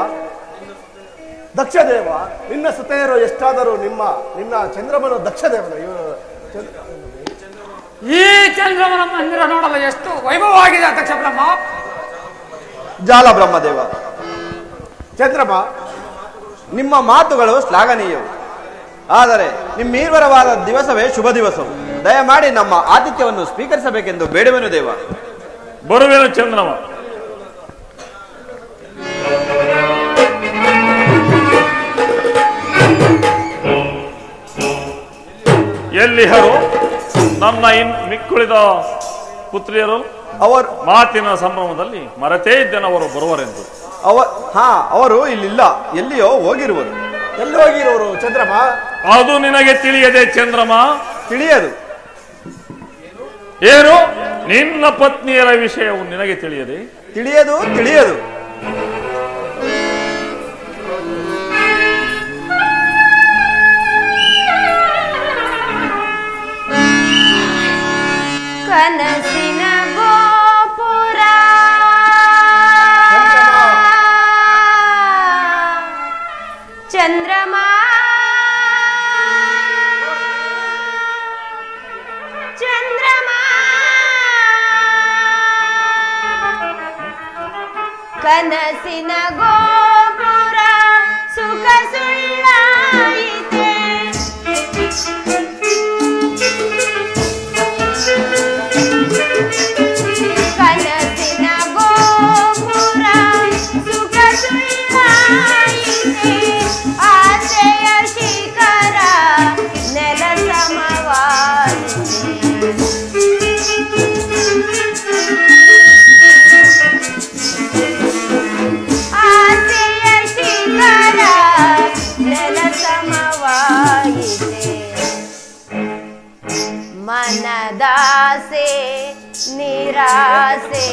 ನಿನ್ನ ಸುತೆಯರು ಎಷ್ಟಾದರೂ ನಿನ್ನ ಚಂದ್ರಮನು ದಕ್ಷದೇವನ ಈ ಚಂದ್ರಮನ ಮಂದಿರ ನೋಡಲು ಎಷ್ಟು ವೈಭವವಾಗಿದೆ ದಕ್ಷ ಬ್ರಹ್ಮ. ಜಾಲ ಬ್ರಹ್ಮದೇವ, ಚಂದ್ರಮ, ನಿಮ್ಮ ಮಾತುಗಳು ಶ್ಲಾಘನೀಯವು. ಆದರೆ ನಿಮ್ಮೀರ್ವರವಾದ ದಿವಸವೇ ಶುಭ ದಿವಸವು. ದಯಮಾಡಿ ನಮ್ಮ ಆತಿಥ್ಯವನ್ನು ಸ್ವೀಕರಿಸಬೇಕೆಂದು ಬೇಡುವೆನು ದೇವ. ಬರುವೆನು ಚಂದ್ರಮ. ಎಲ್ಲಿಹರು ನನ್ನ ಮಿಕ್ಕುಳಿದ ಪುತ್ರಿಯರು? ಅವರು ಮಾತಿನ ಸಂಭ್ರಮದಲ್ಲಿ ಮರೆತೇ ಇದ್ದೇನವರು ಬರುವರೆಂದು. ಅವರು ಇಲ್ಲಿಲ್ಲ, ಎಲ್ಲಿಯೋ ಹೋಗಿರುವರು. ಎಲ್ಲಿ ಹೋಗಿರೋರು ಚಂದ್ರಮ? ಅದು ನಿನಗೆ ತಿಳಿಯದೆ ಚಂದ್ರಮ? ತಿಳಿಯದು. ಏನು? ನಿನ್ನ ಪತ್ನಿಯರ ವಿಷಯವು ನಿನಗೆ ತಿಳಿಯದೆ? ತಿಳಿಯದು. ಕನಸಿನ ಗೋಪುರ ಚಂದ್ರಮ, ಕನಸಿನ ಗೋಪುರ ಸುಖ ಸುಳ್ಳಾಯಿತೆ. ಕನಸಿನ ಗೋಪುರ ಸುಖ ಸುಳ್ಳಾಯಿತೆ. ಆಸೆಯ ಶಿಖರ ನೆಲ ಸಮವಾಯಿತೆ. ಆಸೆಯ ಶಿಖರ ನೆಲ ಸಮವಾಯಿತೆ. ಮನದಾಸೆ ನಿರಾಸೆ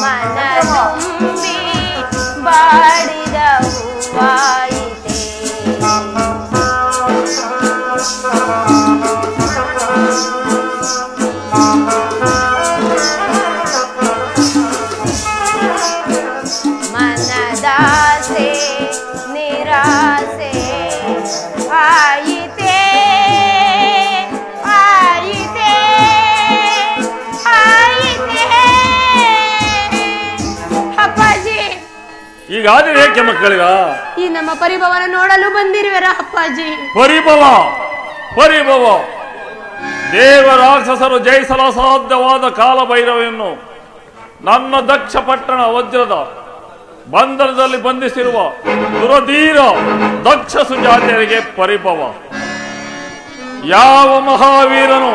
ಮನದುಂಬಿ ಬಾಡಿದ ಹೂವಾಯಿತೆ. ಮನದಾಸೆ ನಿರಾಸೆ ಆಯಿತೆ. ಈಗಾದರೆ ಏಕೆ ಮಕ್ಕಳಿಗ ಈ ನಮ್ಮ ಪರಿಭವನ ನೋಡಲು ಬಂದಿರುವೆರ ಅಪ್ಪಾಜಿ? ಪರಿಭವ ದೇವ ರಾಕ್ಷಸರು ಜಯಿಸಲು ಅಸಾಧ್ಯವಾದ ಕಾಲಭೈರವೆಯನ್ನು ನನ್ನ ದಕ್ಷ ಪಟ್ಟಣ ವಜ್ರದ ಬಂಧನದಲ್ಲಿ ಬಂಧಿಸಿರುವ ದುರಧೀರ ದಕ್ಷ ಸುಜಾತೆಯರಿಗೆ ಪರಿಭವ. ಯಾವ ಮಹಾವೀರನು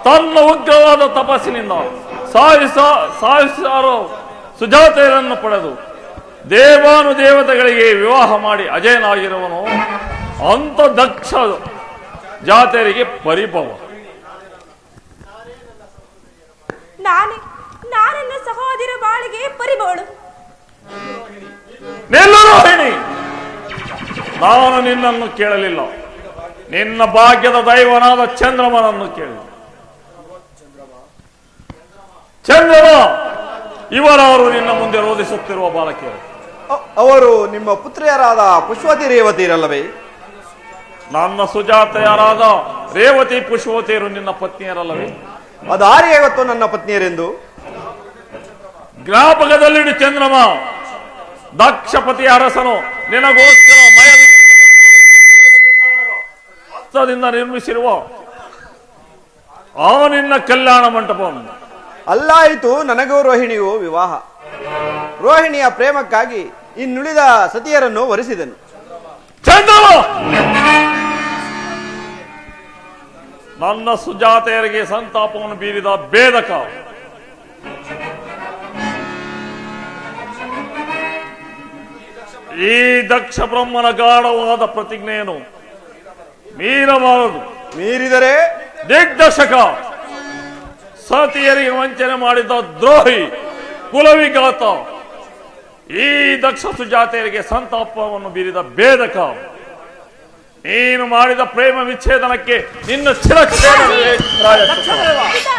ತನ್ನ ಉಗ್ರವಾದ ತಪಸ್ಸಿನಿಂದ ಸಾವಿರಾರು ಸುಜಾತೆಯರನ್ನು ಪಡೆದು ದೇವಾನುದೇವತೆಗಳಿಗೆ ವಿವಾಹ ಮಾಡಿ ಅಜಯನಾಗಿರುವನು ಅಂತ ದಕ್ಷ ಜಾತೆಯರಿಗೆ ಪರಿಭವ. ನಾನೆನ್ನ ಸಹೋದರ ಬಾಳಿಗೆ ಪರಿಭವಳು. ರೋಹಿಣಿ, ನಾನು ನಿನ್ನನ್ನು ಕೇಳಲಿಲ್ಲ, ನಿನ್ನ ಭಾಗ್ಯದ ದೈವನಾದ ಚಂದ್ರಮನನ್ನು ಕೇಳಿದೆ. ಚಂದ್ರಮ, ಇವರವರು ನಿನ್ನ ಮುಂದೆ ರೋಧಿಸುತ್ತಿರುವ ಬಾಲಕಿಯರು. ಅವರು ನಿಮ್ಮ ಪುತ್ರಿಯರಾದ ಪುಷ್ಪತಿ ರೇವತಿಯರಲ್ಲವೇ? ನನ್ನ ಸುಜಾತೆಯರಾದ ರೇವತಿ ಪುಷ್ಪವತಿಯರು ನಿನ್ನ ಪತ್ನಿಯರಲ್ಲವೇ? ಅದಾರಿಗೆ ಗೊತ್ತು ನನ್ನ ಪತ್ನಿಯರೆಂದು? ಜ್ಞಾಪಕದಲ್ಲಿಡು ಚಂದ್ರಮ, ದಕ್ಷಪತಿಯ ಅರಸನು ನಿನಗೋಸ್ಕರ ಹಸ್ತದಿಂದ ನಿರ್ಮಿಸಿರುವ ಆ ನಿನ್ನ ಕಲ್ಯಾಣ ಮಂಟಪವನ್ನು. ಅಲ್ಲಾಯಿತು ನನಗೂ ರೋಹಿಣಿಯು ವಿವಾಹ. ರೋಹಿಣಿಯ ಪ್ರೇಮಕ್ಕಾಗಿ ಇನ್ನುಳಿದ ಸತಿಯರನ್ನು ವರಿಸಿದನು. ಚಂದ್ರಮ, ನನ್ನ ಸುಜಾತೆಯರಿಗೆ ಸಂತಾಪವನ್ನು ಬೀರಿದ ಭೇದಕ, ಈ ದಕ್ಷ ಬ್ರಹ್ಮನ ಗಾಢವಾದ ಪ್ರತಿಜ್ಞೆಯನ್ನು ಮೀರಬಾರದು. ಮೀರಿದರೆ ದಿಗ್ದರ್ಶಕ, ಸತಿಯರಿಗೆ ವಂಚನೆ ಮಾಡಿದ ದ್ರೋಹಿ, ಕುಲವಿಘಾತ, ಈ ದಕ್ಷ ಸುಜಾತೆಯರಿಗೆ ಸಂತಾಪವನ್ನು ಬೀರಿದ ಭೇದಕ, ನೀನು ಮಾಡಿದ ಪ್ರೇಮ ವಿಚ್ಛೇದನಕ್ಕೆ ನಿನ್ನ ಚಿರಕ್ಷೇಮವೇ ಪ್ರಾಯಶ್ಚಿತ್ತ.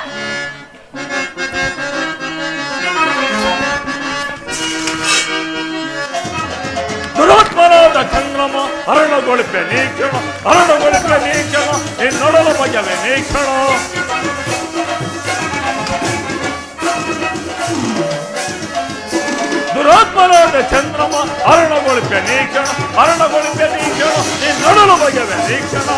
ದುರಾತ್ಮನಾದ ಚಂದ್ರಮ ಹರಣಗೊಳಿಪೆ ನೀಕ್ಷಣ, ಹರಣಗೊಳಿಪೆ ನೀಕ್ಷಣ, ನಿನ್ನೊಡಲ ಬಗೆವೆ ನೀಕ್ಷಣ. ದುರಾತ್ಮನಾದ ಚಂದ್ರಮ ಹರಣಗೊಳಿಪೆ ನೀಕ್ಷಣ, ಹರಣಗೊಳಿಪೆ ನೀಕ್ಷಣ, ನಿನ್ನೊಡಲು ಬಗೆವೆ ನೀಕ್ಷಣ.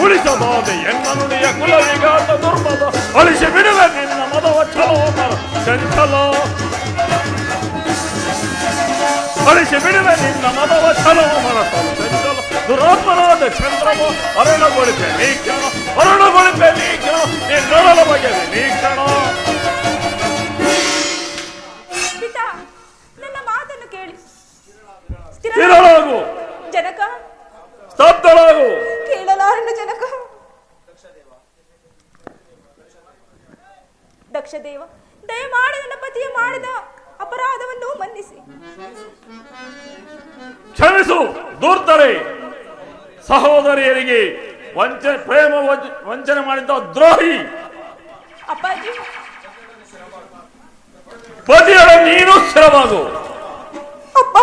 ಉಳಿಸಬಹುದು ಎನ್ನ ನುಡಿಯ ಕುಲವಿಘಾತ ದುರ್ಮದ, ಅಳಿಸಿ ಬಿಡುವೆ ನಿನ್ನ ಮದವ ಛಲೋ ಚಂಚಲ, ಅಳಿಸಿ ಬಿಡುವೆ ನಿನ್ನ ಮದವ ಛಲೋ ಮನಸ್ಸು ಚಂಚಲ. ದುರಾತ್ಮನಾದ ಚಂದ್ರಮ ಹರಣಗೊಳಿಪೆ ನೀಕ್ಷಣ, ಹರಣಗೊಳಿಪೆ ನೀಕ್ಷಣ, ನಿನ್ನೊಡಲ ಬಗೆವೆ ನೀಕ್ಷಣ. ನನ್ನ ಮಾತನ್ನು ಕೇಳಿ. ಸ್ಥಿರಳಾಗು, ಜನಕ, ಸ್ತಬ್ಧಳಾಗು. ಕೇಳಲಾರನು ಜನಕ. ದಕ್ಷದೇವ, ದಯಮಾಡಿ ನನ್ನ ಪತಿಯ ಮಾಡಿದ ಅಪರಾಧವನ್ನು ಮನ್ನಿಸಿ. ಕ್ಷಮಿಸು ಧೂರ್ತರೆ, ಸಹೋದರಿಯರಿಗೆ ಪ್ರೇಮ ವಂಚನೆ ಮಾಡಿದ್ದ ದ್ರೋಹಿ. ಅಪ್ಪಾಜಿ, ಪತಿಯರ ನೀನು ಸ್ಥಿರವಾಗು. ಅಪ್ಪ,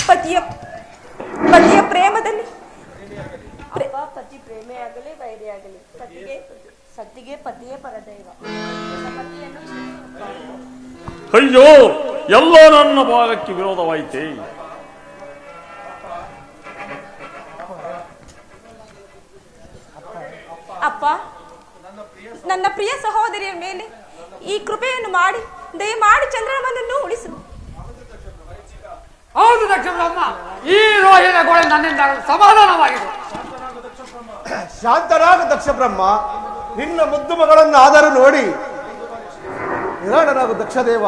ಪತಿಯ ಪ್ರೇಮದಲ್ಲಿ ಪತಿ ಪ್ರೇಮೇ ಆಗಲಿ ವೈರೇ ಆಗಲಿ ಸತಿಗೆ ಪತಿಯೇ ಪರದೈವ. ಅಯ್ಯೋ, ಎಲ್ಲೋ ನನ್ನ ಭಾಗಕ್ಕೆ ವಿರೋಧವಾಯಿತೆ. ಅಪ್ಪ, ನನ್ನ ಪ್ರಿಯ ಸಹೋದರಿಯ ಮೇಲೆ ಈ ಕೃಪೆಯನ್ನು ಮಾಡಿ ದಯಮಾಡಿ ಚಂದ್ರಮನನ್ನು ಉಳಿಸು. ಹೌದು ದಕ್ಷ ಬ್ರಹ್ಮ, ಈ ರೋಹಿಣ ಗೋಳೆ ನನ್ನಿಂದ ಸಮಾಧಾನವಾಗಿದೆ. ಶಾಂತರಾಗ ದಕ್ಷ ಬ್ರಹ್ಮ, ನಿನ್ನ ಮುದ್ದು ಮಗಳನ್ನು ಆದರೂ ನೋಡಿ ನಿರಾಳನಾಗು ದಕ್ಷದೇವ.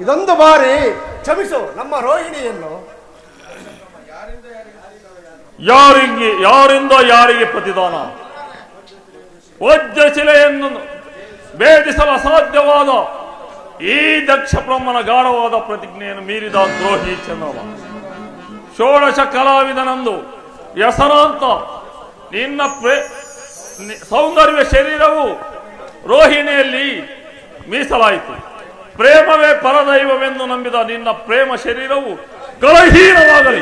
ಇದೊಂದು ಬಾರಿ ಕ್ಷಮಿಸು ನಮ್ಮ ರೋಹಿಣಿಯನ್ನು. ಯಾರಿಂದ ಯಾರಿಗೆ ಪ್ರತಿದಾನ? ವಜ್ರಶಿಲೆಯನ್ನು ಭೇದಿಸಲು ಅಸಾಧ್ಯವಾದ ಈ ದಕ್ಷ ಬ್ರಹ್ಮನ ಗಾಢವಾದ ಪ್ರತಿಜ್ಞೆಯನ್ನು ಮೀರಿದ ದ್ರೋಹಿ ಚಂದ್ರಮ. ಷೋಡಶ ಕಲಾವಿದನಂದು ಹೆಸರಾಂತ ನಿನ್ನ ಸೌಂದರ್ಯ ಶರೀರವು ರೋಹಿಣಿಯಲ್ಲಿ ಮೀಸಲಾಯಿತು. ಪ್ರೇಮವೇ ಪರದೈವವೆಂದು ನಂಬಿದ ನಿನ್ನ ಪ್ರೇಮ ಶರೀರವು ಕಳಹೀನವಾಗಲಿ.